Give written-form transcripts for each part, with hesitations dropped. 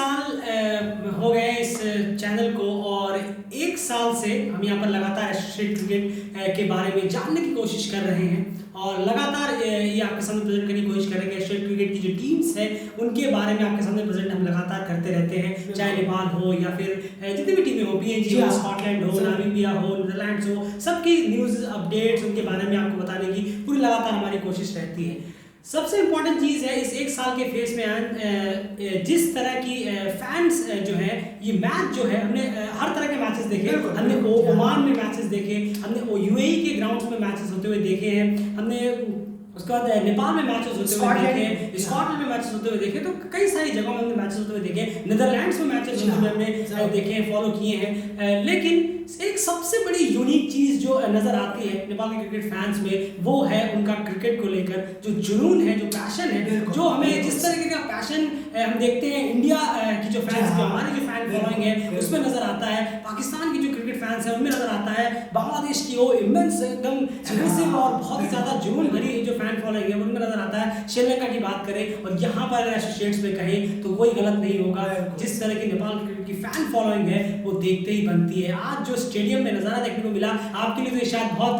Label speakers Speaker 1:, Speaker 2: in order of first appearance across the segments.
Speaker 1: साल हो गए इस चैनल को और 1 साल से हम यहाँ पर लगातार एसोसिएट क्रिकेट के बारे में जानने की कोशिश कर रहे हैं और लगातार ये आपके सामने प्रेजेंट करने की कोशिश करेंगे। एसोसिएट क्रिकेट की जो टीम्स है उनके बारे में आपके सामने प्रेजेंट हम लगातार करते रहते हैं, चाहे नेपाल हो या फिर जितनी भी टीमें हो, पीएनजी हो, स्कॉटलैंड हो, नामीबिया हो, नीदरलैंड्स हो, सबकी न्यूज़ अपडेट्स उनके बारे में आपको बताने की पूरी लगातार हमारी कोशिश रहती है। सबसे इम्पॉर्टेंट चीज़ है इस 1 साल के फेस में जिस तरह की फैंस जो है ये मैच जो है हमने हर तरह के मैचेस देखे, हमने ओमान में मैचेस देखे, हमने यूएई के ग्राउंड्स में मैचेस होते हुए देखे हैं, हमने उसके बाद नेपाल में मैचेस होते हुए देखे, स्कॉटलैंड में मैचेस होते हुए देखे, तो कई सारी जगहों में हमने मैचेस होते हुए देखे, नीदरलैंड्स में मैचेस होते हुए हमने देखे हैं, फॉलो किए हैं। लेकिन एक सबसे बड़ी यूनिक चीज़ जो नज़र आती है नेपाल के क्रिकेट फैंस में वो है उनका क्रिकेट को लेकर जो जुनून है, जो पैशन है, जो हमें जिस तरीके का पैशन हम देखते हैं इंडिया की जो फैंस जो हमारी जो फैन फॉलोइंग है उसमें नज़र आता है, पाकिस्तान की जो क्रिकेट फैंस है उनमें नज़र आता है, बांग्लादेश की वो इमेंस एकदम एग्रेसिव और बहुत ही ज़्यादा जुनून भरी जो फैन फॉलोइंग है उनमें नज़र आता है। श्रीलंका की बात करें और यहाँ पर अगर एसोसिएट्स में कहें तो कोई गलत नहीं होगा, जिस तरह की नेपाल क्रिकेट की फैन फॉलोइंग है वो देखते ही बनती है। आज जो स्टेडियम में नज़ारा देखने को मिला आपके लिए तो शायद बहुत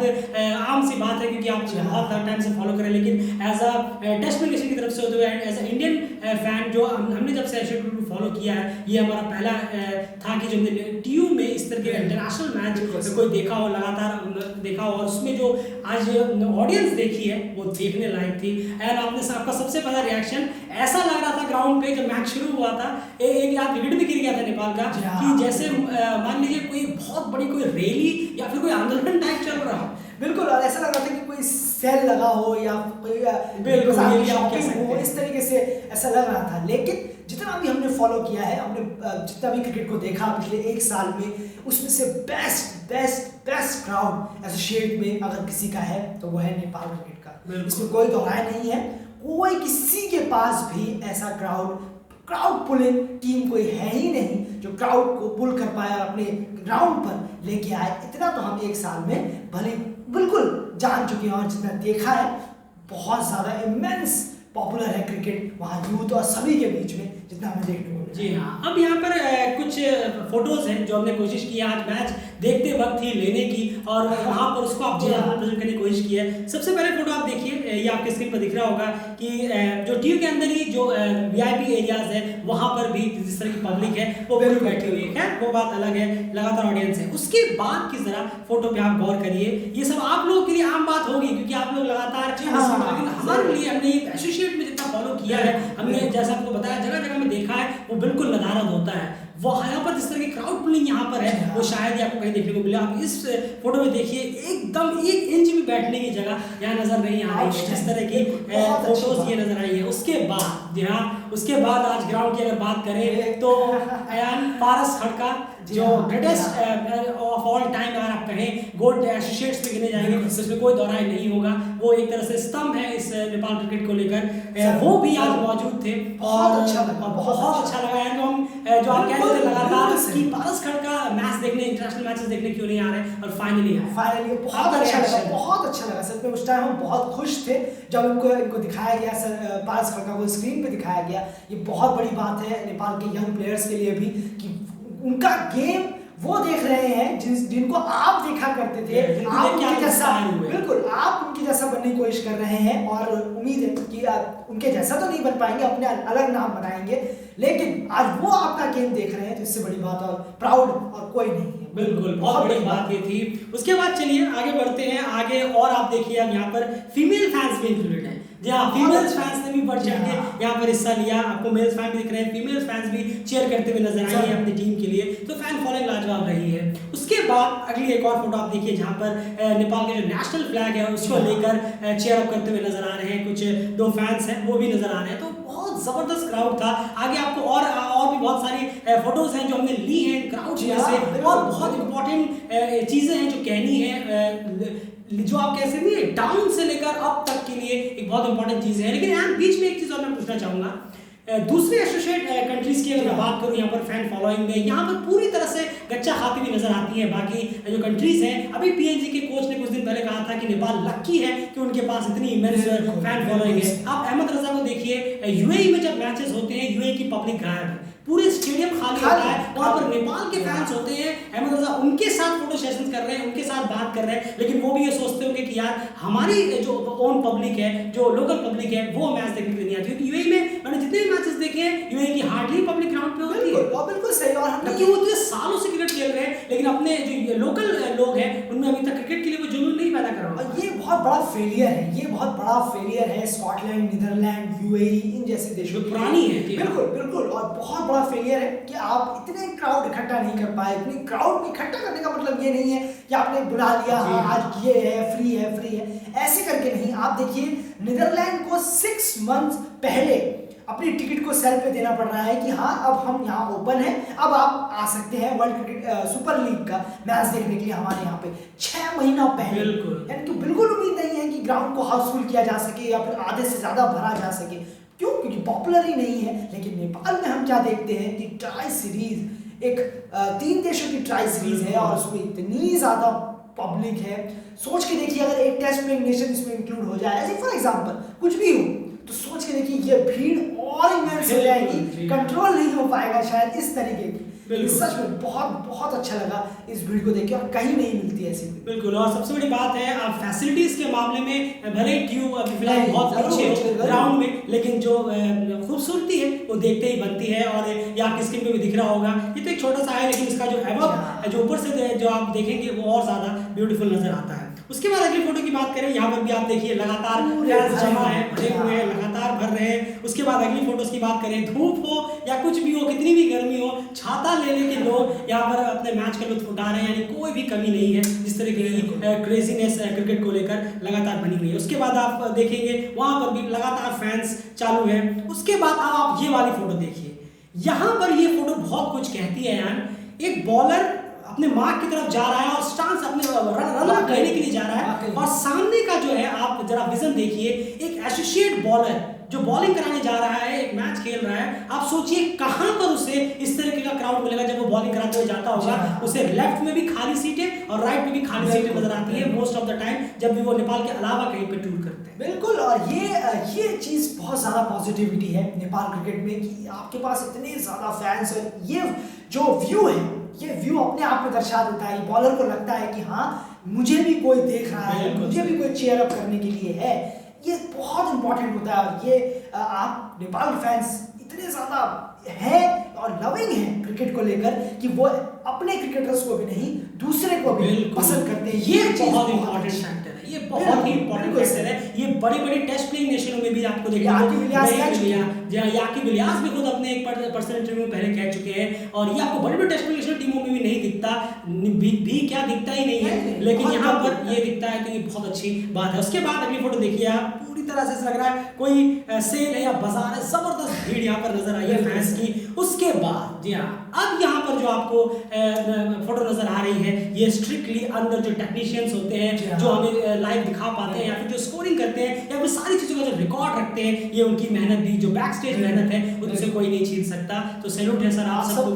Speaker 1: आम सी बात है क्योंकि आप बहुत टाइम से फॉलो करें, लेकिन एज अ टेस्ट क्रिकेट की तरफ से होते हुए एज अ इंडियन फैन जो हमने जब से एशियन क्रिकेट को फॉलो किया है ये हमारा पहला था कि जो हमने टीयू में इस तरह के इंटरनेशनल मैच कोई देखा हो, लगातार देखा हो और उसमें जो आज ऑडियंस देखी है वो देखने लायक थी। एंड आपका सबसे पहला रिएक्शन ऐसा लग रहा था ग्राउंड पे जब मैच शुरू हुआ था, एक याद विकेट भी गिर गया था नेपाल का कि जैसे मान लीजिए कोई बहुत बड़ी कोई रैली या फिर कोई आंदोलन टाइप चल रहा हो।
Speaker 2: बिल्कुल, और ऐसा लग रहा था कि कोई सेल लगा हो या कोई इस तरीके से ऐसा लग रहा था। लेकिन जितना भी हमने फॉलो किया है, हमने जितना भी क्रिकेट को देखा पिछले 1 साल में, उसमें से बेस्ट क्राउड एसोसिएट में अगर किसी का है तो वो है नेपाल क्रिकेट का। इसमें कोई दोहराय नहीं है, कोई किसी के पास भी ऐसा क्राउड पुलिंग टीम कोई है ही नहीं जो क्राउड को पुल कर पाया अपने ग्राउंड पर लेके आए। इतना तो हम 1 साल में भले बिल्कुल जान चुके हैं और जितना देखा है बहुत ज़्यादा इमेंस पॉपुलर है क्रिकेट वहाँ यूथ और सभी के बीच में जितना हमें देखने को मिला।
Speaker 1: जी हाँ, अब यहाँ पर कुछ फोटोज हैं जो हमने कोशिश की आज मैच देखते वक्त ही लेने की और वहाँ पर उसको आपको प्रेजेंट करने की कोशिश की है। सबसे पहले फोटो आप देखिए, ये आपके स्क्रीन पर दिख रहा होगा कि जो टीम के अंदर ही जो वीआईपी एरियाज है वहाँ पर भी जिस तरह की पब्लिक है वो बिल्कुल बैठी हुई है, वो बात अलग है, लगातार ऑडियंस है। उसके बाद की जरा फोटो पे आप गौर करिए, ये सब आप लोगों के लिए आम बात होगी क्योंकि आप लोग लगातार, लेकिन हमारे लिए हमने एसोसिएट में जितना फॉलो किया है, हमने जैसा आपको बताया जगह जगह में देखा है वो बिल्कुल नदारद होता है। वो यहाँ पर जिस तरह की क्राउड पुलिंग यहाँ पर है वो शायद ही आपको कहीं देखने को मिला। आप इस फोटो में देखिए एकदम 1 इंच भी बैठने की जगह यहाँ नजर नहीं आ रही है, जिस तरह की फोटोज ये नजर आई है। उसके बाद जी हाँ, उसके बाद आज ग्राउंड की अगर बात करें तो अयान पारस खड़का जो ग्रेटेस्ट ऑफ ऑल टाइम अगर आप कहें गोट एसोसिएट्स में गिने जाएंगे उसमें कोई दोहराई नहीं होगा। वो एक तरह से स्तंभ है इस नेपाल क्रिकेट को लेकर, वो भी आज मौजूद थे और बहुत अच्छा लगा है। जो आप कह रहे थे लगातार कि पारस खड़का मैच देखने, इंटरनेशनल मैचेस देखने क्यों नहीं आ रहे और फाइनली
Speaker 2: बहुत अच्छा लगा सच में। उस टाइम हम बहुत खुश थे जब इनको दिखाया गया, पारस खड़का को स्क्रीन पे दिखाया गया। ये बहुत बड़ी बात है नेपाल के यंग प्लेयर्स के लिए भी कि उनका गेम वो देख रहे हैं जिनको आप देखा करते थे, आप उनके जैसा, बिल्कुल आप उनके जैसा बनने की कोशिश कर रहे हैं और उम्मीद है कि उनके जैसा तो नहीं बन पाएंगे, अपने अलग नाम बनाएंगे, लेकिन आज वो आपका गेम देख रहे हैं तो इससे बड़ी बात और प्राउड और कोई नहीं है।
Speaker 1: बिल्कुल, बहुत बड़ी बात ये थी। उसके बाद चलिए आगे बढ़ते हैं आगे और आप देखिए अब यहाँ पर फीमेल फैंस भी इंक्लूडेड है। जी हाँ, फीमेल्स फैंस ने भी बढ़ चढ़ के यहाँ पर हिस्सा लिया। आपको मेल्स फैन भी दिख रहे हैं, फीमेल्स फैंस भी चीयर करते हुए नजर आई है अपनी टीम के लिए, तो फैन फॉलोइंग लाजवाब रही है। उसके बाद अगली एक और फोटो आप देखिए जहाँ पर नेपाल के जो नेशनल फ्लैग है उसको लेकर चीयर अप करते हुए नजर आ रहे हैं, कुछ 2 फैंस हैं वो भी नजर आ रहे हैं। तो बहुत जबरदस्त क्राउड था। आगे आपको और भी बहुत सारी फोटोज हैं जो हमने ली हैं क्राउड में से, और बहुत इंपॉर्टेंट चीजें हैं जो कहनी है, जो आप कह सकते हैं डाउन से लेकर अप तक के लिए एक बहुत इंपॉर्टेंट चीज है। लेकिन यहाँ बीच में एक चीज और मैं पूछना चाहूंगा, दूसरे एसोसिएट कंट्रीज की अगर मैं बात करूं यहाँ पर फैन फॉलोइंग में, यहाँ पर पूरी तरह से गच्चा खाती हुई नजर आती है बाकी जो कंट्रीज हैं। अभी पीएनजी के कोच ने कुछ दिन पहले कहा था कि नेपाल लकी है कि उनके पास इतनी इमेंस फैन फॉलोइंग है। आप अहमद रजा को देखिए, यूएई में जब मैचेस होते हैं यूएई की पब्लिक गायब है, पूरे स्टेडियम खाली होता है, वहां पर नेपाल के फैंस होते हैं, अहमद रजा उनके साथ फोटो सेशंस कर रहे हैं, उनके साथ बात कर रहे हैं, लेकिन वो भी ये सोचते होंगे कि यार हमारी जो ओन पब्लिक है, जो लोकल पब्लिक है, वो मैच देखने के लिए नहीं आती। क्योंकि यूएई में मैंने जितने भी मैचेस देखे हैं, यूएई की हार्डली पब्लिक ग्राउंड पे होती है।
Speaker 2: बिल्कुल सही। और हम
Speaker 1: क्योंकि वो इतने सालों से क्रिकेट खेल रहे हैं, लेकिन अपने जो लोकल लोग हैं उनमें अभी तक क्रिकेट के लिए वो जुनून नहीं पैदा कर रहा।
Speaker 2: ये बहुत बड़ा फेलियर है, ये बहुत बड़ा फेलियर है स्कॉटलैंड, नीदरलैंड, यूएई इन जैसे देशों की।
Speaker 1: पुरानी है
Speaker 2: बिल्कुल बिल्कुल। और बहुत बड़ा फेलियर है कि आप इतने क्राउड इकट्ठा नहीं कर पाए। इतने क्राउड इकट्ठा करने का मतलब ये नहीं है कि आपने बुला लिया, आज ये है, फ्री है, ऐसे करके नहीं। आप देखिए नीदरलैंड को 6 मंथ्स पहले अपनी टिकट को सेल पे देना पड़ रहा है कि हाँ अब हम यहाँ ओपन है, अब आप आ सकते हैं वर्ल्ड क्रिकेट सुपर लीग का मैच देखने के लिए हमारे यहाँ पे 6 महीना पहले। यानी कि बिल्कुल उम्मीद नहीं है कि ग्राउंड को हाउसफुल किया जा सके या फिर आधे से ज्यादा भरा जा सके। क्यों? क्योंकि पॉपुलर ही नहीं है। लेकिन नेपाल में हम क्या देखते हैं कि ट्राई सीरीज एक 3 देशों की ट्राई सीरीज है और उसमें इतनी ज्यादा पब्लिक है। सोच के देखिए अगर एक टेस्ट प्लेइंग नेशन इसमें इंक्लूड हो जाए, ऐसे फॉर एग्जांपल कुछ भी हो, तो सोच के देखिए ये भीड़ और इमेंस हो जाएगी, कंट्रोल नहीं हो पाएगा शायद इस तरीके की। सच में बहुत बहुत अच्छा लगा इस भीड़ को देख के, और कहीं नहीं मिलती ऐसी।
Speaker 1: बिल्कुल। और सबसे बड़ी बात है आप फैसिलिटीज के मामले में भले ही ट्यूब अभी फिलहाल बहुत अच्छे हो ग्राउंड में, लेकिन जो खूबसूरती है वो देखते ही बनती है। और ये आपकी स्क्रीन पे भी दिख रहा होगा, ये तो एक छोटा सा है, लेकिन इसका जो एबव जो ऊपर से जो आप देखेंगे वो और ज्यादा ब्यूटीफुल नजर आता है। उसके बाद अगली फोटो की बात करें, यहाँ पर भी आप देखिए लगातार फैंस जमा है, भरे हुए हैं, लगातार भर रहे हैं। उसके बाद अगली फोटोज की बात करें, धूप हो या कुछ भी हो, कितनी भी गर्मी हो, छाता ले लेके लोग यहाँ पर अपने मैच का लुत्फ उठा रहे हैं। यानी कोई भी कमी नहीं है जिस तरह की क्रेजीनेस क्रिकेट को लेकर लगातार बनी हुई है। उसके बाद आप देखेंगे वहां पर भी लगातार फैंस चालू है। उसके बाद अब आप ये वाली फोटो देखिए, यहाँ पर ये फोटो बहुत कुछ कहती है यार। एक बॉलर अपने मार्क की तरफ जा रहा है और स्टांस अपने रन करने के लिए जा रहा है, और सामने का जो है आप जरा विजन देखिए, एक एसोसिएट बॉलर जो बॉलिंग कराने जा रहा है, एक मैच खेल रहा है। आप सोचिए कहां पर उसे इस तरीके का क्राउड मिलेगा जब वो बॉलिंग कराते हुए जाता होगा। उसे लेफ्ट में भी खाली सीटें और राइट में भी खाली सीटें नजर आती है मोस्ट ऑफ द टाइम जब भी वो नेपाल के अलावा कहीं पे टूर करते हैं।
Speaker 2: बिल्कुल। और ये चीज बहुत ज्यादा पॉजिटिविटी है नेपाल क्रिकेट में कि आपके पास इतने ज्यादा फैंस है। ये जो व्यू है, ये व्यू अपने आप में दर्शा देता है। बॉलर को लगता है कि हाँ मुझे भी कोई देख रहा है, मुझे भी कोई चीयर अप करने के लिए है। ये बहुत इंपॉर्टेंट होता है। और ये आप नेपाल फैंस इतने ज्यादा है और लविंग है क्रिकेट को लेकर कि वो अपने क्रिकेटर्स को भी नहीं दूसरे को भी पसंद करते हैं।
Speaker 1: ये बहुत इंपॉर्टेंट फैक्टर है, ये बहुत ही इंपॉर्टेंट फैक्टर है। ये बड़ी बड़ी टेस्ट प्लेइंग नेशनों में भी आपको देखने याकिब इलियास भी खुद अपने एक पर्सनल इंटरव्यू में पहले कह चुके हैं। और ये आपको बड़ी बड़ी टेस्ट प्लेइंग नेशनल टीमों में भी नहीं दिखता, भी क्या दिखता ही नहीं है, लेकिन यहाँ पर ये दिखता है। तो ये बहुत अच्छी बात है। उसके बाद अगली फोटो देखिए आप, पूरी तरह से लग रहा है कोई सेल है या बाजार है, जबरदस्त भीड़ यहाँ पर नजर आई है फैंस की। उसके बाद जी हाँ, अब यहाँ पर जो आपको फोटो नजर आ रही है, ये स्ट्रिक्टली अंदर जो टेक्नीशियंस होते हैं जो हमें लाइव दिखा पाते हैं या फिर जो स्कोरिंग करते हैं या फिर सारी चीजों का जो रिकॉर्ड रखते हैं, ये उनकी मेहनत भी, जो बैक स्टेज मेहनत है उनसे कोई नहीं छीन सकता। तो सैल्यूट है सर आप सबको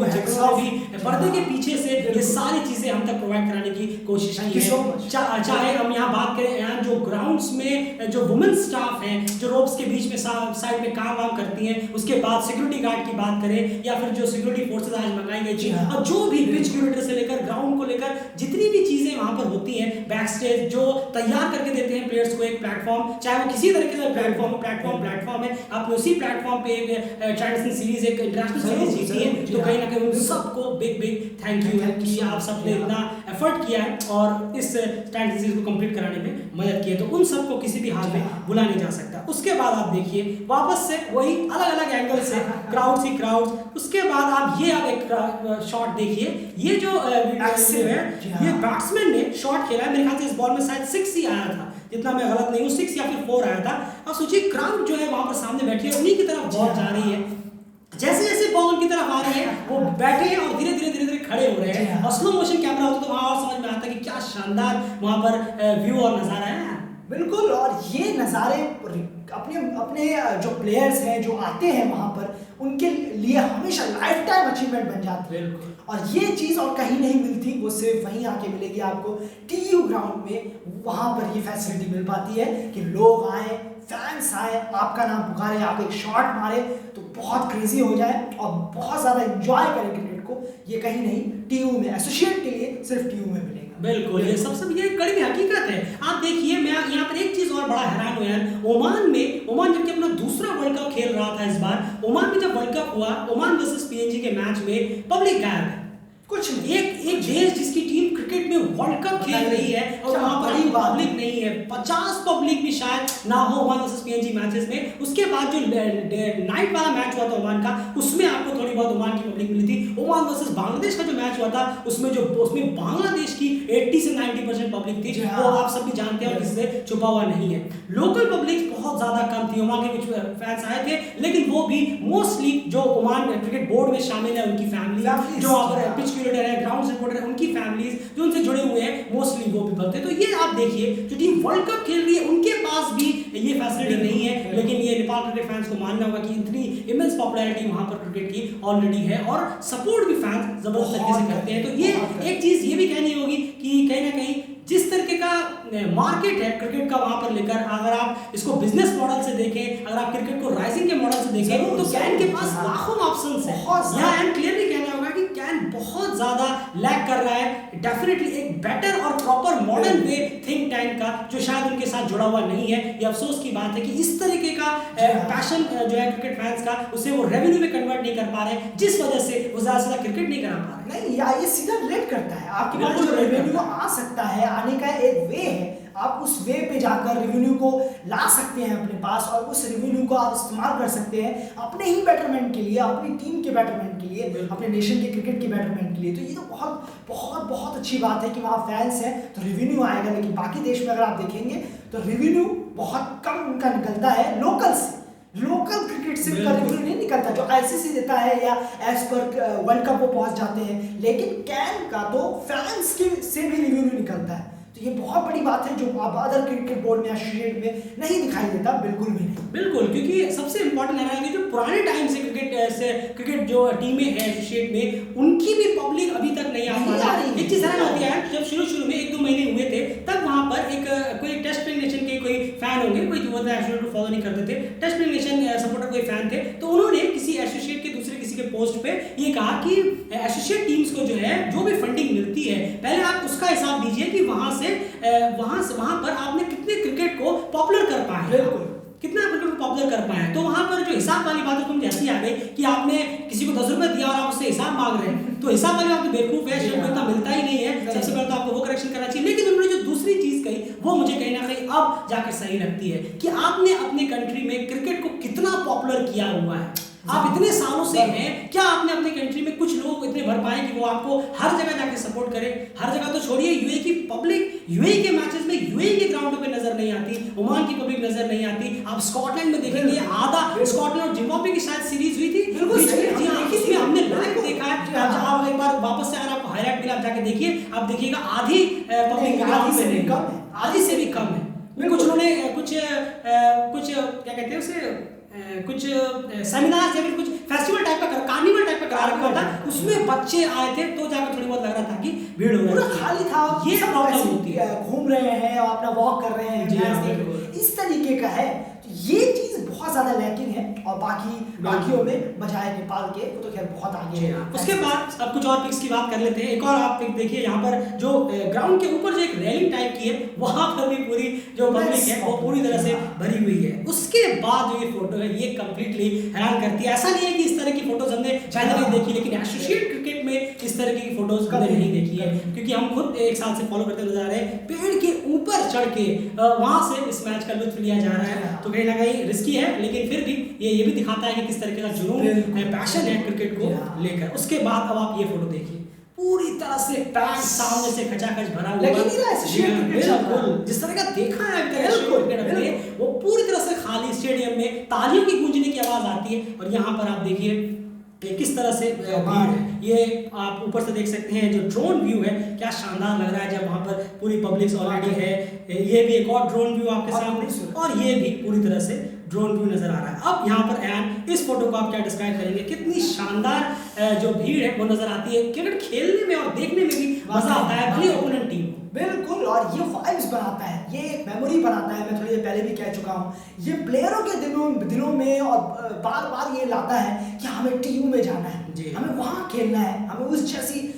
Speaker 1: भी पर्दे के पीछे से ये सारी चीजें हम तक प्रोवाइड कराने की कोशिश की है। चाहे हम यहाँ बात करें, यहाँ जो ग्राउंड्स में जो वुमेन स्टाफ है जो रोप्स के बीच में साइड में काम वाम करती हैं, उसके बाद सिक्योरिटी गार्ड की बात करें या फिर जो सिक्योरिटी फोर्सेज आज मंगाई गई थी, और जो भी पिच क्यूरेटर से लेकर ग्राउंड को लेकर जितनी भी चीजें वहां पर होती हैं, बैक स्टेज जो तैयार करके देते हैं प्लेयर्स को एक प्लेटफॉर्म, चाहे वो किसी तरीके का प्लेटफॉर्म है, आपने उसी प्लेटफॉर्म पे एक चैंपियंस सीरीज, एक इंटरनेशनल सीरीज जीती है। तो कहीं ना कहीं उन सबको बिग थैंक यू है कि आप सबने इतना एफर्ट किया है और इस चैंपियंस सीरीज को कंप्लीट कराने में मदद की है। तो उन सबको किसी भी हाल में भुला नहीं जा सकता। उसके बाद आप देखिए वापस से वही अलग अलग एंगल से क्राउड। उसके बाद आप ये एक शॉट देखिए, ये जो वीडियो है, ये बैट्समैन ने शॉट खेला है, मेरे ख्याल से इस बॉल में शायद 6 ही आया था, जितना मैं गलत नहीं हूँ, 6 या फिर 4 आया था। और सोचिए क्राउड जो है वहां पर सामने बैठी है, उन्हीं की तरफ बॉल जा रही है। जैसे जैसे बॉल उनकी तरफ आ रही है वो बैठे हैं और धीरे धीरे खड़े हो रहे हैं। और स्लो मोशन कैमरा होता तो वहां और समझ में आता कि क्या शानदार वहां पर व्यू और नजारा है।
Speaker 2: बिल्कुल। और ये नज़ारे अपने जो प्लेयर्स हैं जो आते हैं वहाँ पर, उनके लिए हमेशा लाइफ टाइम अचीवमेंट बन जाती है। और ये चीज़ और कहीं नहीं मिलती, वो सिर्फ वहीं आके मिलेगी आपको। टीयू ग्राउंड में वहाँ पर ये फैसिलिटी मिल पाती है कि लोग आए, फैंस आए, आपका नाम पुकारे, आप एक शॉट मारे तो बहुत क्रेजी हो जाए और बहुत ज़्यादा एंजॉय करें क्रिकेट को, ये कहीं नहीं टीयू में, एसोसिएट के लिए सिर्फ टीयू में मिलेगा।
Speaker 1: बिल्कुल, ये सब ये कड़वी हकीकत है। आप देखिए, मैं यहाँ पर एक चीज और बड़ा हैरान हुआ यार, ओमान जबकि अपना दूसरा वर्ल्ड कप खेल रहा था इस बार, ओमान में जब वर्ल्ड कप हुआ, ओमान वर्सेस पीएनजी के मैच में पब्लिक गायब है, कुछ नहीं। एक देश जिसकी टीम क्रिकेट में वर्ल्ड कप खेल रही है और वहां पर पब्लिक नहीं है, 50 पब्लिक भी शायद ना हो ओमान वर्सेस पीएनजी मैचेस में। उसके बाद जो नाइट वाला मैच हुआ था ओमान का, उसमें आपको थोड़ी बहुत ओमान की पब्लिक मिली थी। ओमान वर्सेस बांग्लादेश का जो मैच हुआ था उसमें बांग्लादेश की 80 से 90% पब्लिक थी, वो आप सब भी जानते हैं और किसी से छुपा हुआ नहीं है। लोकल पब्लिक बहुत ज्यादा कम थी, ओमान के कुछ फैंस आए थे, लेकिन वो भी मोस्टली जो ओमान क्रिकेट बोर्ड में शामिल है उनकी फैमिली, जो पिच क्यूरेटर है, ग्राउंड सपोर्टर है, उनकी फैमिलीज जो उनसे जुड़े हुए हैं, मोस्टली वो भी बनते। तो ये आप देखिए, जो टीम वर्ल्ड कप खेल रही है उनके पास भी ये फैसिलिटी नहीं है, लेकिन ये नेपाल क्रिकेट फैंस को मानना होगा कि इतनी इमेंस पॉपुलैरिटी वहां पर क्रिकेट की ऑलरेडी है और सपोर्ट भी फैंस जबरदस्त तरीके से करते हैं। तो ये एक चीज ये भी कहनी होगी कि कहीं ना कहीं जिस तरीके का मार्केट है क्रिकेट का वहां पर लेकर, अगर आप इसको बिजनेस मॉडल से देखें, अगर आप क्रिकेट को राइजिंग के मॉडल से देखें, तो कैन के पास लाखों ऑप्शंस हैं। यहाँ एंड क्लियरली कहना होगा कि कैन बहुत ज्यादा लैक कर रहा है डेफिनेटली एक बेटर और proper modern way think tank का, जो शायद उनके साथ जुड़ा हुआ नहीं है। ये अफसोस की बात है कि इस तरीके का पैशन जो है क्रिकेट फैंस का, उसे वो रेवेन्यू में कन्वर्ट नहीं कर पा रहे, जिस वजह से वो ज्यादा से ज्यादा क्रिकेट नहीं करा पा रहे।
Speaker 2: नहीं, ये सीधा रिलेट करता है, आपके पास जो रेवेन्यू आ सकता है, आने का एक वे है, आप उस वे पे जाकर रेवेन्यू को ला सकते हैं अपने पास और उस रेवेन्यू को आप इस्तेमाल कर सकते हैं अपने ही बेटरमेंट के लिए, अपनी टीम के बेटरमेंट के लिए, अपने नेशन के क्रिकेट के बेटरमेंट के लिए। तो ये तो बहुत बहुत बहुत अच्छी बात है कि वहाँ फैंस हैं तो रेवेन्यू आएगा। लेकिन बाकी देश में अगर आप देखेंगे तो रेवेन्यू बहुत कम उनका निकलता है लोकल से, लोकल क्रिकेट से उनका रेवेन्यू नहीं निकलता जो आईसीसी देता है या एज पर वर्ल्ड कप वो पहुंच जाते हैं। लेकिन कैन का तो फैंस के से भी रेवेन्यू निकलता है, तो ये बहुत बड़ी बात है जो अब अदर क्रिकेट बोर्ड में या एसोसिएट में नहीं दिखाई देता, बिल्कुल भी नहीं।
Speaker 1: बिल्कुल, क्योंकि सबसे इंपॉर्टेंट है कि जो पुराने टाइम से क्रिकेट जो टीमें हैं एसोसिएट में, उनकी भी पब्लिक अभी तक नहीं आ पा रही। एक चीज हैरान होती है, जब शुरू में 1-2 महीने हुए थे, तब वहां पर एक कोई टेस्ट प्लेइंग नेशन के कोई फैन होंगे, कोई जो होता है एसोसिएट को फॉलो नहीं करते थे, टेस्ट प्लेइंग नेशन सपोर्टर कोई फैन थे, तो उन्होंने किसी एसोसिएट के दूसरे किसी के पोस्ट पे ये कहा कि एसोसिएट टीम्स को जो है जो भी फंडिंग मिलती है, पहले आप उसका हिसाब दीजिए कि वहां पर आपने कितने क्रिकेट को पॉपुलर कर पाए,
Speaker 2: बिल्कुल
Speaker 1: कितना क्रिकेट को पॉपुलर कर पाए। तो वहां पर जो हिसाब वाली बात तुम जैसी आ गई कि आपने किसी को 10 रुपए दिया और आप उससे हिसाब मांग रहे हैं, तो हिसाब वाली बात तो बेवकूफ है, शेयर को इतना मिलता ही नहीं है। सबसे पहले तो आपको वो करेक्शन करना चाहिए। लेकिन उन्होंने जो दूसरी चीज कही वो मुझे कहीं ना कहीं अब जाकर सही लगती है कि आपने अपने कंट्री में क्रिकेट को कितना पॉपुलर किया हुआ है। आप इतने सालों से हैं, क्या आपने अपने कंट्री में कुछ लोग इतने भर पाए कि वो आपको हर जगह जाके सपोर्ट करें? हर जगह तो छोड़िए, यूएई की पब्लिक यूएई के मैचेस में यूएई के ग्राउंड पे नजर नहीं आती, ओमान की पब्लिक नजर नहीं आती। आप स्कॉटलैंड में देखेंगे, आधा स्कॉटलैंड और जिम्बाब्वे की शायद सीरीज हुई थी, जी हमने लाइव देखा है। आप एक बार वापस से अगर आपको हाईलाइट मिला, आप जाके देखिए, आप देखिएगा आधी पब्लिक आधी से भी कम है। कुछ उन्होंने कुछ क्या कहते हैं उसे, कुछ सेमिनार या फिर कुछ फेस्टिवल टाइप का कार्निवल टाइप का करा रखा था, उसमें बच्चे आए थे, तो जाकर थोड़ी बहुत लग रहा था कि भीड़ हो रही है,
Speaker 2: खाली था।
Speaker 1: ये प्रॉब्लम होती है,
Speaker 2: घूम रहे हैं और अपना वॉक कर रहे हैं, इस तरीके का है। तो ये चीज बहुत ज्यादा लैकिंग है और बाकियों में बजाय नेपाल के वो तो खैर बहुत आगे है।
Speaker 1: उसके बाद अब कुछ और पिक्स की बात कर लेते हैं। एक और आप पिक देखिए, यहाँ पर जो ग्राउंड के ऊपर जो एक रेलिंग टाइप की है, वहां पर भी पूरी जो पब्लिक है वो पूरी तरह से भरी हुई है। उसके बाद जो ये फोटो है ये कंप्लीटली हैरान करती है। ऐसा नहीं है कि इस तरह की फोटोज हमने पहले नहीं देखी, लेकिन एसोसिएट क्रिकेट में इस तरह की फोटोज कभी नहीं देखी है, क्योंकि हम खुद एक साल से फॉलो करते नजर आ रहे हैं। पेड़ के ऊपर चढ़ के वहां से इस मैच का लुत्फ लिया जा रहा है, तो कहीं ना कहीं रिस्की है, लेकिन फिर भी ये भी दिखाता है कि किस तरीके का जुनून पैशन है क्रिकेट को लेकर। उसके बाद अब आप ये फोटो देखिए, पूरी तरह से पैक सामने से खचाखच भरा हुआ, बिल्कुल जिस तरह का देखा है वो पूरी तरह से खाली स्टेडियम में तालियों की गूंजने की आवाज आती है। और यहाँ पर आप देखिए किस तरह से ये आप ऊपर से देख सकते हैं, जो ड्रोन व्यू है क्या शानदार लग रहा है, जब वहां पर पूरी पब्लिक ऑलरेडी है। ये भी एक और ड्रोन व्यू आपके सामने, और ये भी पूरी तरह से ड्रोन व्यू नजर आ रहा है। अब यहाँ पर एन इस फोटो को आप क्या डिस्क्राइब करेंगे, कितनी शानदार जो भीड़ है वो नजर आती है। क्रिकेट खेलने में और देखने में भी मजा आता है, भले ओपोनेंट टीम।
Speaker 2: बिल्कुल, और ये वाइब्स बनाता है, ये एक मेमोरी बनाता है। मैं थोड़ी देर पहले भी कह चुका हूँ, ये प्लेयरों के दिलों में और बार बार ये लाता है कि हमें टीम में जाना है, हमें वहाँ खेलना है, हमें उस जैसी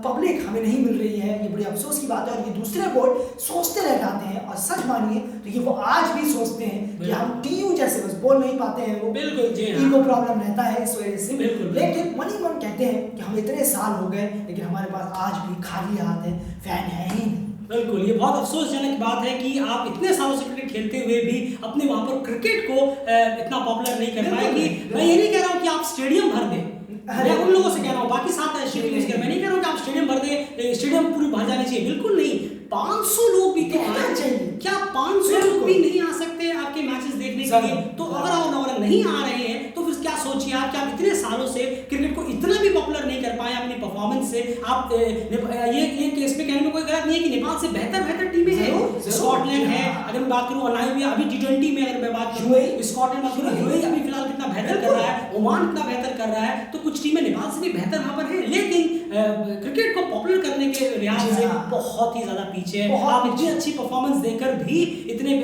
Speaker 2: पब्लिक हमें नहीं मिल रही है। ये बड़ी अफसोस की बात है। और ये दूसरे बोर्ड सोचते रह जाते हैं, और सच मानिए तो ये वो आज भी सोचते हैं कि हम टीम जैसे बस बोल नहीं पाते हैं, वो
Speaker 1: बिल्कुल
Speaker 2: ईगो प्रॉब्लम रहता है इस वजह से।
Speaker 1: लेकिन
Speaker 2: मन ही मन कहते हैं कि हम इतने साल हो गए लेकिन हमारे पास आज भी खाली हाथ है, फैन है ही नहीं।
Speaker 1: बिल्कुल, ये बहुत अफसोसजनक बात है कि आप इतने सालों से क्रिकेट खेलते हुए भी अपने वहां पर क्रिकेट को इतना पॉपुलर नहीं कर पाए। कि मैं ये नहीं कह रहा हूँ कि आप स्टेडियम भर दें, मैं उन लोगों से कह रहा हूँ, बाकी साथ मैं नहीं कह रहा हूँ कि आप स्टेडियम भर दें, स्टेडियम पूरी भर जानी चाहिए, बिल्कुल नहीं। 500 लोग भी तो आना चाहिए। क्या 500 लोग भी नहीं आ सकते आपके मैचेस देखने के लिए? तो अगर नहीं आ रहे हैं तो फिर क्या सोचिए आप कि आप इतने सालों से क्रिकेट को इतना भी पॉपुलर नहीं कर पाए अपनी परफॉर्मेंस से। आप ये केस में कहने में कोई गलत नहीं है कि नेपाल से बेहतर टीमें हैं, स्कॉटलैंड है, अगर मैं बात करूं अभी T20 में अगर मैं बात करूं स्कॉटलैंड बात करूं, यूएई अभी फिलहाल कितना बेहतर कर रहा है, ओमान कितना बेहतर कर रहा है, तो कुछ टीमें नेपाल से भी बेहतर वहां पर है। लेकिन क्रिकेट को पॉपुलर करने के लिहाज से बहुत ही ज्यादा पीछे है। आप इतनी अच्छी परफॉर्मेंस देकर भी इतने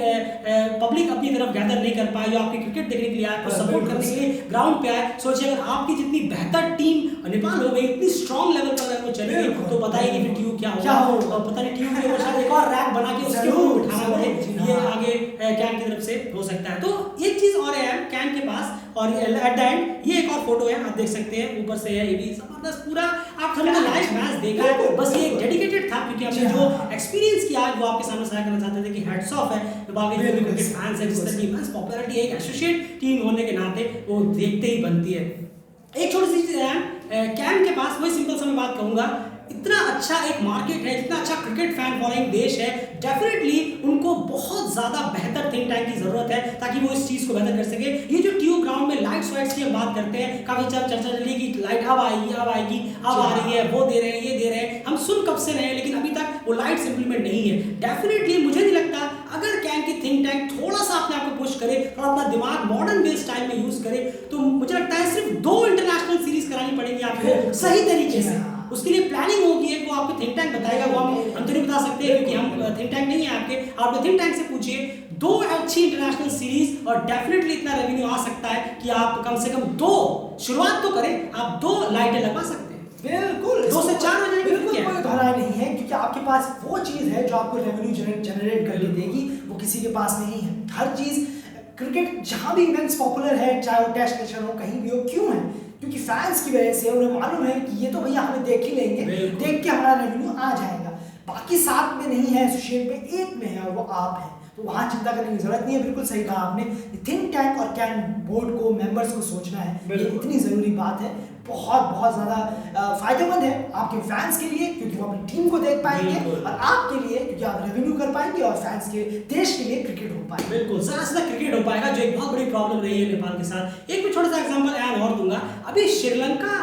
Speaker 1: पब्लिक अपनी तरफ गैदर नहीं कर पाए जो आपकी क्रिकेट देखने के लिए आपको सपोर्ट करने के लिए ग्राउंड पे आए। सोचिए अगर आपकी जितनी बेहतर टीम नेपाल हो गई, इतनी स्ट्रॉन्ग लेवल पर अगर वो चले गई तो बताइए कि फिर टीयू क्या होगा। पता नहीं टीयू के शायद एक और रैंक बना के उसके ऊपर उठाना पड़े, ये आगे कैन की तरफ से हो सकता है। तो एक चीज और है कैन के पास, और एट द एंड ये एक और फोटो है, आप देख सकते हैं ऊपर से है, ये भी जबरदस्त पूरा आप हमने लाइव मैच देखा है। बस ये डेडिकेटेड था क्योंकि हमने जो एक्सपीरियंस किया वो आपके सामने साझा करना चाहते थे कि हैट्स ऑफ है बाकी जो क्रिकेट फैंस है, जिस तरह की इमेंस पॉपुलैरिटी एक एसोसिएट टीम होने के नाते वो देखते ही बनती है। एक छोटी सी चीज है कैन के पास, वही सिंपल सा मैं बात कहूंगा, इतना अच्छा एक मार्केट है, इतना अच्छा क्रिकेट फैन फॉलोइंग देश है, डेफिनेटली उनको बहुत ज्यादा बेहतर थिंक टैंक की जरूरत है ताकि वो इस चीज को बेहतर कर सके। ये जो टीयू ग्राउंड में लाइट्स वाइट्स की हम बात करते हैं, काफी चर्चा चल रही है कि लाइट अब आएगी अब आ रही है, वो दे रहे हैं, ये दे रहे हैं, हम सुन कब से रहे हैं लेकिन अभी तक वो लाइट्स इंप्लीमेंट नहीं है। डेफिनेटली मुझे नहीं लगता अगर कैन की थिंक टैंक थोड़ा सा अपने आप को पुश करे, थोड़ा अपना दिमाग मॉडर्न बेस्ड टाइम में यूज करे, तो मुझे लगता है सिर्फ 2 इंटरनेशनल सीरीज करानी पड़ेगी आपको सही तरीके से। उसके लिए प्लानिंग होगी, वो आपको थिंक टैंक बताएगा, वो हम तो नहीं बता सकते क्योंकि हम थिंक टैंक नहीं है आपके। आप थिंक टैंक से पूछिए 2 अच्छी इंटरनेशनल सीरीज और डेफिनेटली इतना रेवेन्यू आ सकता है कि आप कम से कम 2 शुरुआत तो करें, आप 2 लाइटें लगवा सकते हैं।
Speaker 2: बिल्कुल
Speaker 1: 2 से 4 हो जाएंगे,
Speaker 2: बिल्कुल कोई धराई नहीं है क्योंकि आपके पास वो चीज है जो आपको रेवेन्यू जनरेट करके देगी, वो किसी के पास नहीं है। हर चीज क्रिकेट जहां भी इवेंट्स पॉपुलर है, चाहे वो टेस्ट नेशन हो, कहीं भी हो, क्यों है? क्योंकि फैंस की वजह से उन्हें मालूम है कि ये तो भैया हमें देख ही लेंगे, देख के हमारा रेवेन्यू आ जाएगा। बाकी 7 में नहीं है, एसोसिएट में 1 में है और वो आप है, तो वहाँ चिंता करने की जरूरत नहीं है। बिल्कुल सही कहा आपने, थिंक टैंक और कैन बोर्ड को, मेंबर्स को सोचना है, ये इतनी जरूरी बात है, बहुत ज़्यादा फायदेमंद है आपके फैंस के लिए क्योंकि वो अपनी टीम को देख पाएंगे, और आपके लिए क्योंकि आप रेवेन्यू कर पाएंगे, और फैंस के देश के लिए क्रिकेट हो पाएगा।
Speaker 1: बिल्कुल ज़रा क्रिकेट हो पाएगा, जो एक बहुत बड़ी प्रॉब्लम रही है नेपाल के साथ। एक भी छोटा सा एग्जांपल ऐड और दूंगा, अभी श्रीलंका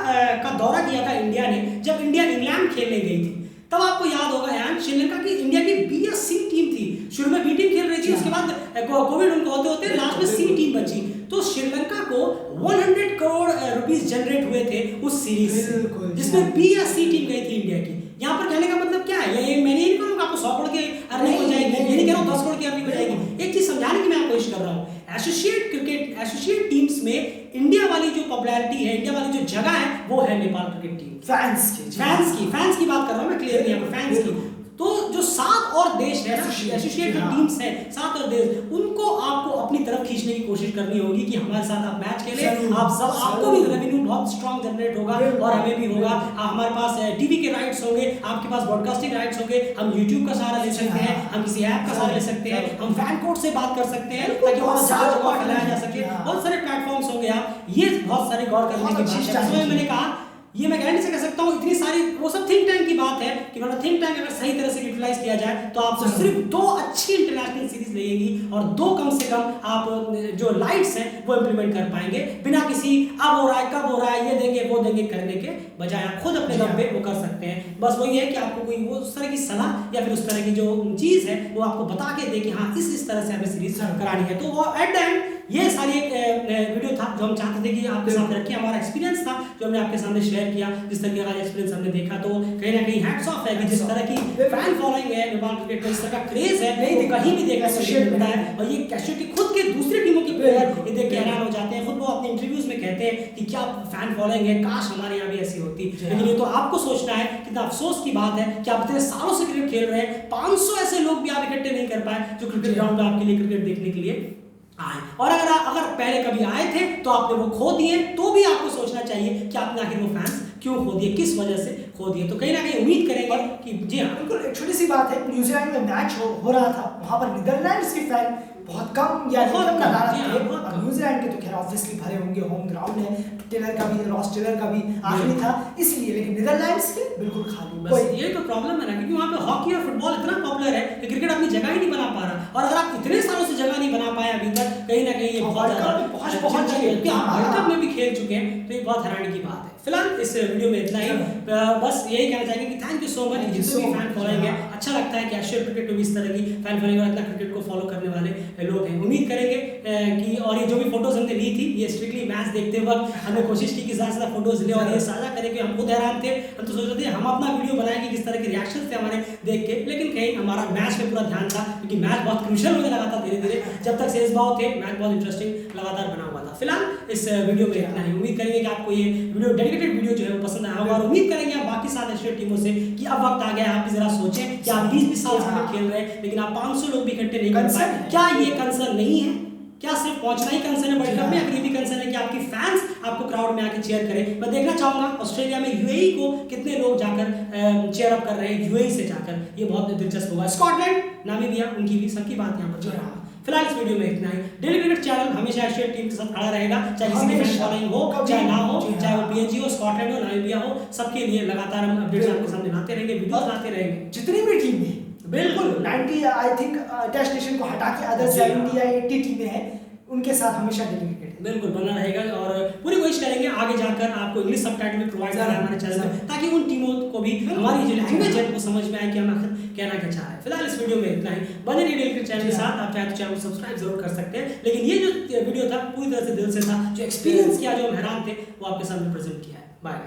Speaker 1: का दौरा किया था इंडिया ने, जब इंडिया इंग्लैंड खेलने गई थी, तब आपको याद होगा यार श्रीलंका की इंडिया की बी या सी टीम थी, शुरू में बी टीम खेल रही थी, उसके बाद कोविड उनको होते लास्ट में सी टीम बची। तो श्रीलंका को 100 करोड़ रुपीस जनरेट हुए थे उस सीरीज से, जिसमें बी या सी टीम गई थी इंडिया की। यहाँ पर कहने का मतलब क्या है, ये मैं नहीं कहूँगा आपको 100 करोड़ की अर्निंग हो जाएगी, ये नहीं कह रहा हूँ 10 करोड़ की अर्निंग हो जाएगी। एक चीज समझाने की मैं कोशिश कर रहा हूँ, एसोसिएट टीम्स में इंडिया वाली जो पॉपुलैरिटी है, इंडिया वाली जो जगह है, वो है नेपाल क्रिकेट टीम। फैंस की बात कर रहा हूँ मैं, क्लियर यहाँ पर फैंस की। तो जो 7 और देश है, एसोसिएट जो टीम्स है 7 और देश, उनको आपको अपनी तरफ खींचने की कोशिश करनी होगी कि हमारे साथ आप मैच खेलें, आपको भी रेवेन्यू बहुत स्ट्रॉन्ग जनरेट होगा और हमें भी होगा। हमारे पास टीवी के राइट्स होंगे, आपके पास ब्रॉडकास्टिंग राइट्स होंगे, हम यूट्यूब का सहारा ले सकते हैं, हम किसी ऐप का सहारा ले सकते हैं, हम फैन कोर्ट से बात कर सकते हैं ताकि और ज्यादा जगह फैलाया जा सके। बहुत सारे प्लेटफॉर्म्स होंगे, आप ये बहुत सारे गौर करने की बात है। मैंने कहा ये मैं गारंटी से कह सकता हूँ, इतनी सारी वो सब थिंक टैंक की बात है कि मतलब थिंक टैंक अगर सही तरह से यूटिलाइज किया जाए तो आपको सिर्फ 2 अच्छी इंटरनेशनल सीरीज लगेगी और 2 कम से कम आप जो लाइट्स हैं वो इंप्लीमेंट कर पाएंगे बिना किसी अब हो रहा है कब हो रहा है ये देंगे वो देंगे करने के बजाय आप खुद अपने दम पे वो कर सकते हैं। बस वही है कि आपको कोई वो उस तरह की सलाह या फिर उस तरह की जो चीज है वो आपको बता के दे कि हाँ इस तरह से हमें सीरीज करानी है। तो वो एट द एंड ये सारी एक वीडियो था जो हम चाहते थे कि आपके सामने रखें, हमारा एक्सपीरियंस था जो हमने आपके सामने शेयर किया, जिस तरह का एक्सपीरियंस हमने देखा, तो कहीं ना कहीं हैट्स ऑफ है कि जिस तरह की फैन फॉलोइंग है नेपाल क्रिकेट में, इस तरह का क्रेज है वो कहीं भी देखने को मिलता है। और ये कैशुअल की खुद के दूसरी टीमों के प्लेयर ये देख के हैरान हो जाते हैं, खुद वो अपने इंटरव्यूज में कहते हैं कि क्या फैन फॉलोइंग है, काश हमारे यहाँ भी ऐसी होती। लेकिन ये तो आपको सोचना है, कितना अफसोस की बात है कि आप इतने सालों से क्रिकेट खेल रहे हैं, 500 ऐसे लोग भी आप इकट्ठे नहीं कर पाए जो क्रिकेट ग्राउंड पे आपके लिए क्रिकेट देखने के लिए आए। और अगर पहले कभी आए थे तो आपने वो खो दिए, तो भी आपको सोचना चाहिए कि आपने आखिर वो फैंस क्यों खो दिए, किस वजह से खो दिए। तो कहीं ना कहीं उम्मीद करेंगे कि जी हाँ,
Speaker 2: बिल्कुल एक छोटी सी बात है, न्यूजीलैंड में मैच हो रहा था, वहां पर नीदरलैंड्स के फैन बहुत कम या
Speaker 1: बहुत
Speaker 2: कम
Speaker 1: कम,
Speaker 2: नज़ारा
Speaker 1: जी हाँ,
Speaker 2: थे,
Speaker 1: बहुत
Speaker 2: और
Speaker 1: कम।
Speaker 2: न्यूजीलैंड के तो खैर ऑब्वियसली भरे होंगे, होम ग्राउंड है, टेलर का भी, रॉस टेलर का भी आखिरी था इसलिए, लेकिन नीदरलैंड्स के बिल्कुल खाली।
Speaker 1: बस ये तो प्रॉब्लम है ना, क्योंकि वहाँ पे हॉकी और फुटबॉल इतना पॉपुलर है कि क्रिकेट अपनी जगह ही नहीं बना पा रहा। और अगर आप इतने सालों से जगह नहीं बना पाए अभी तक, कहीं ना कहीं ये बहुत ज्यादा वर्ल्ड कप में भी खेल चुके हैं, तो ये बहुत हैरानी की बात है। फिलहाल इस वीडियो में इतना ही, बस यही कहना चाहेंगे कि थैंक यू सो मच, जितने भी फैन फॉलोइंग है, अच्छा लगता है कि एशियन क्रिकेट में भी इस तरह की फैन फॉलोइंग और इतना क्रिकेट को फॉलो करने वाले लोग हैं। उम्मीद करेंगे कि, और ये जो भी फोटोज हमने ली थी, ये स्ट्रिक्टली मैच देखते वक्त हमने कोशिश की कि ज़्यादा से ज़्यादा फोटोज ले और ये साझा करें, कि हम खुद हैरान थे, हम तो सोच रहे थे हम अपना वीडियो बनाएंगे किस तरह के रिएक्शन थे हमारे देख के, लेकिन कहीं हमारा मैच में पूरा ध्यान था, क्योंकि मैच बहुत क्रूशियल होने लगा था धीरे धीरे, जब तक शेष भाव थे मैच बहुत इंटरेस्टिंग लगातार बना हुआ था। फिलहाल इस वीडियो में इतना ही, उम्मीद करेंगे कि आपको ये वीडियो, डेडिकेटेड वीडियो जो है वो पसंद आया होगा, और उम्मीद करेंगे आप बाकी साथ एशियन टीमों से कि अब वक्त आ गया है, आप भी जरा सोचें कि आप 20-20 साल से खेल रहे हैं, लेकिन आप 500 लोग भी इकट्ठे नहीं कर पाए। क्या ये कंसर्न नहीं है? क्या सिर्फ पहुंचना ही कंसर्न है वर्ल्ड कप में? अगर ये भी कंसर्न है कि आपकी फैंस आपको क्राउड में आके चीयर करें, मैं देखना चाहूंगा ऑस्ट्रेलिया में यूएई को कितने लोग जाकर चीयर अप कर रहे हैं यूएई से जाकर, ये बहुत दिलचस्प होगा। स्कॉटलैंड, नामीबिया, उनकी भी सबकी बात यहाँ पर जो रहा। फिलहाल इस वीडियो में इतना ही। डेली क्रिकेट चैनल हमेशा एशियन टीम के साथ खड़ा रहेगा, चाहे किसी की फैन फॉलोइंग हो, चाहे ना हो, चाहे वो पीएनजी हो, स्कॉटलैंड हो, नामीबिया हो, सबके लिए लगातार हम अपडेट्स आपके सामने लाते रहेंगे, वीडियो लाते रहेंगे,
Speaker 2: जितनी भी टीम है,
Speaker 1: बिल्कुल
Speaker 2: 90 आई थिंक टेस्ट नेशन को हटा के अदर 70 या 80 टीमें हैं, उनके साथ हमेशा डेली क्रिकेट
Speaker 1: बिल्कुल बना रहेगा, और पूरी कोशिश करेंगे आगे जाकर आपको इंग्लिश सबटाइटल भी प्रोवाइड करें हमारे चैनल में, ताकि उन टीमों को भी हमारी जो लैंग्वेज है वो समझ में आए कि हम आखिर कहना क्या चाह रहे हैं। फिलहाल इस वीडियो में इतना ही, बने रहिए डेली क्रिकेट चैनल के साथ, आप चाहे तो चैनल को सब्सक्राइब जरूर कर सकते हैं, लेकिन ये जो वीडियो था पूरी तरह से दिल से था, जो एक्सपीरियंस किया, जो हम हैरान थे, वो आपके सामने प्रेजेंट किया है। बाय।